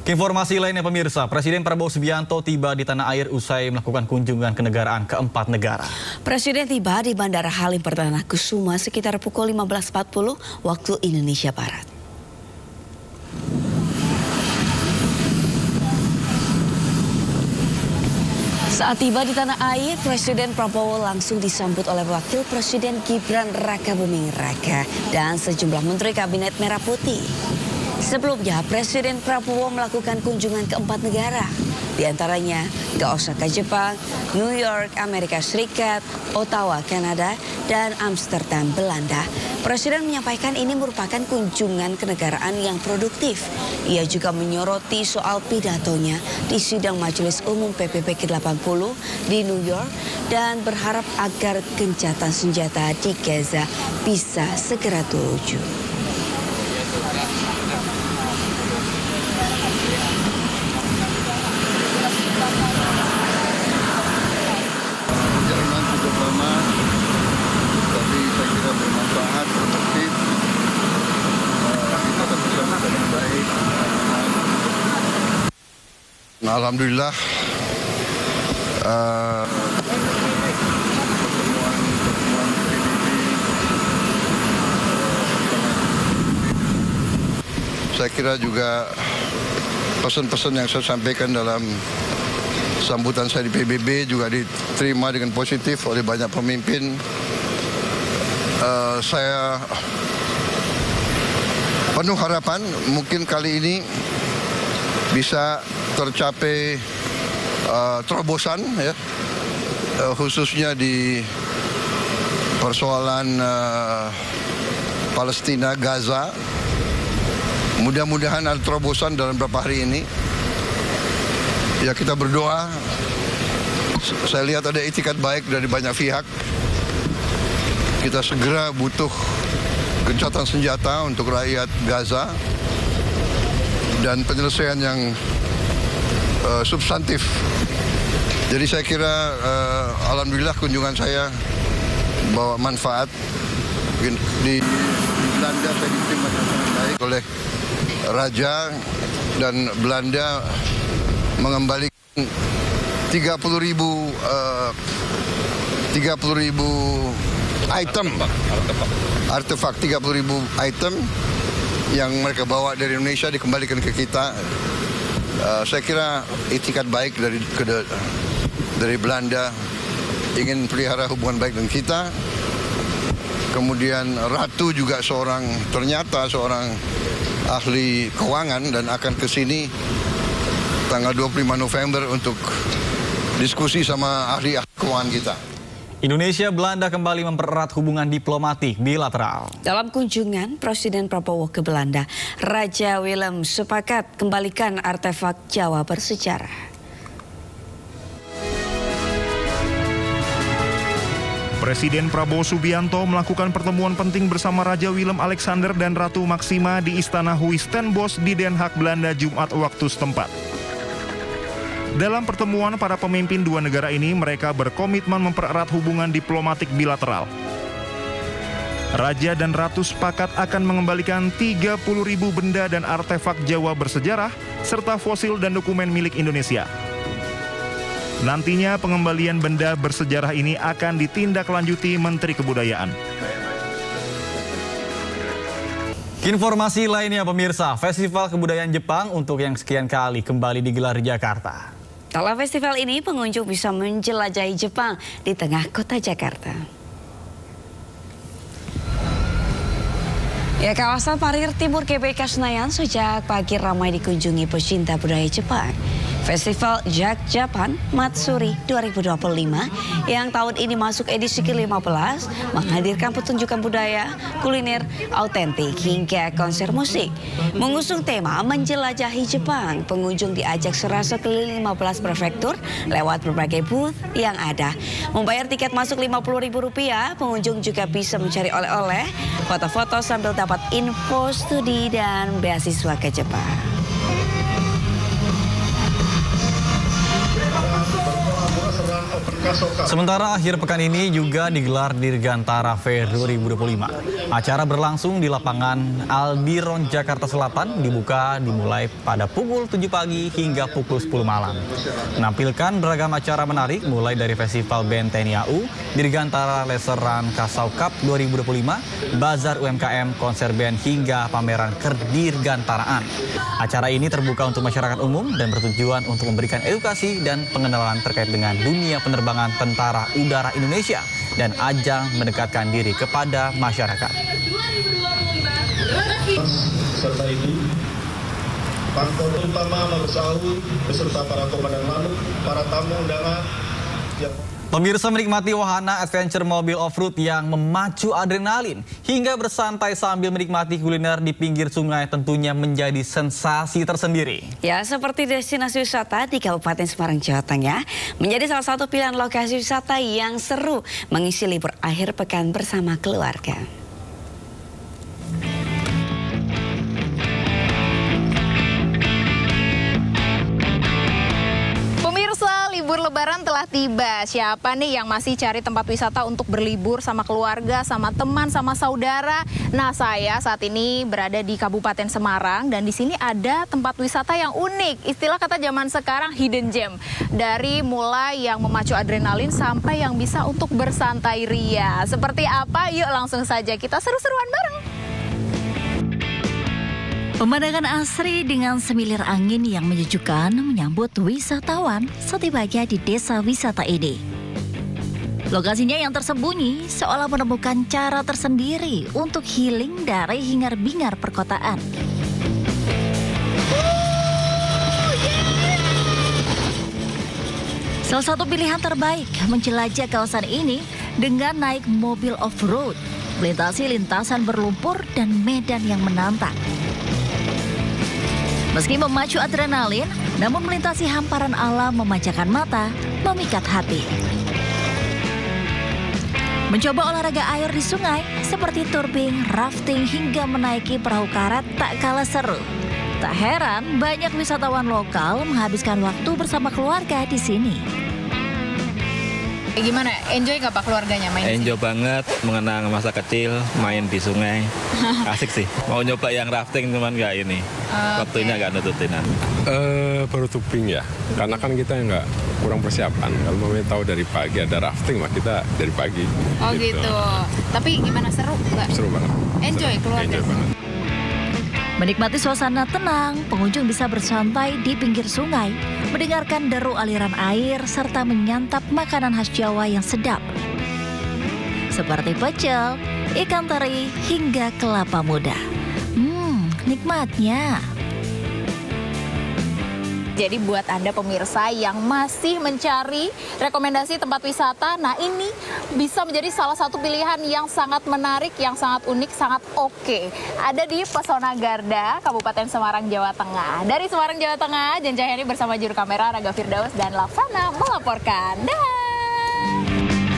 Informasi lainnya pemirsa, Presiden Prabowo Subianto tiba di tanah air usai melakukan kunjungan kenegaraan ke 4 negara. Presiden tiba di Bandara Halim Perdana Kusuma sekitar pukul 15.40 waktu Indonesia Barat. Saat tiba di tanah air, Presiden Prabowo langsung disambut oleh Wakil Presiden Gibran Rakabuming Raka dan sejumlah Menteri Kabinet Merah Putih. Sebelumnya, Presiden Prabowo melakukan kunjungan ke 4 negara, di antaranya ke Osaka, Jepang, New York, Amerika Serikat, Ottawa, Kanada, dan Amsterdam, Belanda. Presiden menyampaikan ini merupakan kunjungan kenegaraan yang produktif. Ia juga menyoroti soal pidatonya di sidang Majelis Umum PBB ke-80 di New York dan berharap agar gencatan senjata di Gaza bisa segera terwujud. Perjalanan cukup lama, tapi saya kira bermanfaat, produktif. Kita akan bersama dengan baik. Alhamdulillah, saya kira juga pesan-pesan yang saya sampaikan dalam sambutan saya di PBB juga diterima dengan positif oleh banyak pemimpin. Saya penuh harapan mungkin kali ini bisa tercapai terobosan, ya, khususnya di persoalan Palestina, Gaza. Mudah-mudahan ada terobosan dalam beberapa hari ini. Ya, kita berdoa. Saya lihat ada itikat baik dari banyak pihak. Kita segera butuh gencatan senjata untuk rakyat Gaza dan penyelesaian yang substantif. Jadi saya kira alhamdulillah kunjungan saya bawa manfaat. Di Belanda saya diterima dengan baik oleh Raja, dan Belanda mengembalikan 30.000 item, artefak 30.000 item yang mereka bawa dari Indonesia dikembalikan ke kita. Saya kira itikat baik dari Belanda, ingin pelihara hubungan baik dengan kita. Kemudian Ratu juga ternyata seorang ahli keuangan dan akan ke sini tanggal 25 November untuk diskusi sama ahli keuangan kita. Indonesia Belanda kembali mempererat hubungan diplomatik bilateral. Dalam kunjungan Presiden Prabowo ke Belanda, Raja Willem sepakat kembalikan artefak Jawa bersejarah. Presiden Prabowo Subianto melakukan pertemuan penting bersama Raja Willem Alexander dan Ratu Maxima di Istana Huistenbos di Den Haag, Belanda, Jumat waktu setempat. Dalam pertemuan para pemimpin dua negara ini, mereka berkomitmen mempererat hubungan diplomatik bilateral. Raja dan Ratu sepakat akan mengembalikan 30.000 benda dan artefak Jawa bersejarah, serta fosil dan dokumen milik Indonesia. Nantinya pengembalian benda bersejarah ini akan ditindaklanjuti Menteri Kebudayaan. Informasi lainnya pemirsa, Festival Kebudayaan Jepang untuk yang sekian kali kembali digelar di Jakarta. Dalam festival ini pengunjung bisa menjelajahi Jepang di tengah kota Jakarta. Ya, kawasan Parir Timur GBK Senayan sejak pagi ramai dikunjungi pecinta budaya Jepang. Festival Jak Japan Matsuri 2025 yang tahun ini masuk edisi ke-15 menghadirkan pertunjukan budaya, kuliner autentik hingga konser musik. Mengusung tema menjelajahi Jepang, pengunjung diajak serasa keliling 15 prefektur lewat berbagai booth yang ada. Membayar tiket masuk Rp50.000, pengunjung juga bisa mencari oleh-oleh, foto-foto sambil dapat info studi dan beasiswa ke Jepang. Kasoka Sementara akhir pekan ini juga digelar Dirgantara Fair 2025. Acara berlangsung di lapangan Aldiron, Jakarta Selatan, dimulai pada pukul 7 pagi hingga pukul 10 malam. Menampilkan beragam acara menarik mulai dari Festival Band TNI AU, Dirgantara Leseran Kasau Cup 2025, Bazar UMKM, konser band hingga pameran kedirgantaraan. Acara ini terbuka untuk masyarakat umum dan bertujuan untuk memberikan edukasi dan pengenalan terkait dengan dunia penerbangan Tentara Udara Indonesia dan ajang mendekatkan diri kepada masyarakat. Serta itu, faktor utama Mabes AU beserta para komandan lanut, para tamu undangan yang... Pemirsa menikmati wahana adventure mobil off-road yang memacu adrenalin hingga bersantai sambil menikmati kuliner di pinggir sungai tentunya menjadi sensasi tersendiri. Ya, seperti destinasi wisata di Kabupaten Semarang, Jawa Tengah menjadi salah satu pilihan lokasi wisata yang seru mengisi libur akhir pekan bersama keluarga. Libur Lebaran telah tiba. Siapa nih yang masih cari tempat wisata untuk berlibur sama keluarga, sama teman, sama saudara? Nah, saya saat ini berada di Kabupaten Semarang dan di sini ada tempat wisata yang unik. Istilah kata zaman sekarang hidden gem. Dari mulai yang memacu adrenalin sampai yang bisa untuk bersantai ria. Seperti apa? Yuk langsung saja kita seru-seruan bareng. Pemandangan asri dengan semilir angin yang menyejukkan menyambut wisatawan setibanya di desa wisata ini. Lokasinya yang tersembunyi seolah menemukan cara tersendiri untuk healing dari hingar-bingar perkotaan. Salah satu pilihan terbaik menjelajah kawasan ini dengan naik mobil off-road, melintasi lintasan berlumpur dan medan yang menantang. Meski memacu adrenalin, namun melintasi hamparan alam memanjakan mata, memikat hati. Mencoba olahraga air di sungai seperti turbing, rafting hingga menaiki perahu karet tak kalah seru. Tak heran banyak wisatawan lokal menghabiskan waktu bersama keluarga di sini. Gimana? Enjoy nggak Pak keluarganya main? Enjoy banget, mengenang masa kecil, main di sungai. Asik sih. Mau nyoba yang rafting cuman nggak ini. Waktunya nggak nututin. Baru tubing ya, karena kan kita nggak kurang persiapan. Kalau mau tahu dari pagi ada rafting, mah kita dari pagi. Oh gitu. Tapi gimana, seru nggak? Seru banget. Enjoy keluarga. Enjoy banget. Menikmati suasana tenang, pengunjung bisa bersantai di pinggir sungai, mendengarkan deru aliran air, serta menyantap makanan khas Jawa yang sedap. Seperti pecel, ikan teri, hingga kelapa muda. Nikmatnya. Jadi buat Anda pemirsa yang masih mencari rekomendasi tempat wisata, nah ini bisa menjadi salah satu pilihan yang sangat menarik, yang sangat unik, sangat oke. Ada di Pesona Garda, Kabupaten Semarang, Jawa Tengah. Dari Semarang, Jawa Tengah, Jen Cahyani bersama juru kamera Raga Firdaus dan Laksana melaporkan. Dah.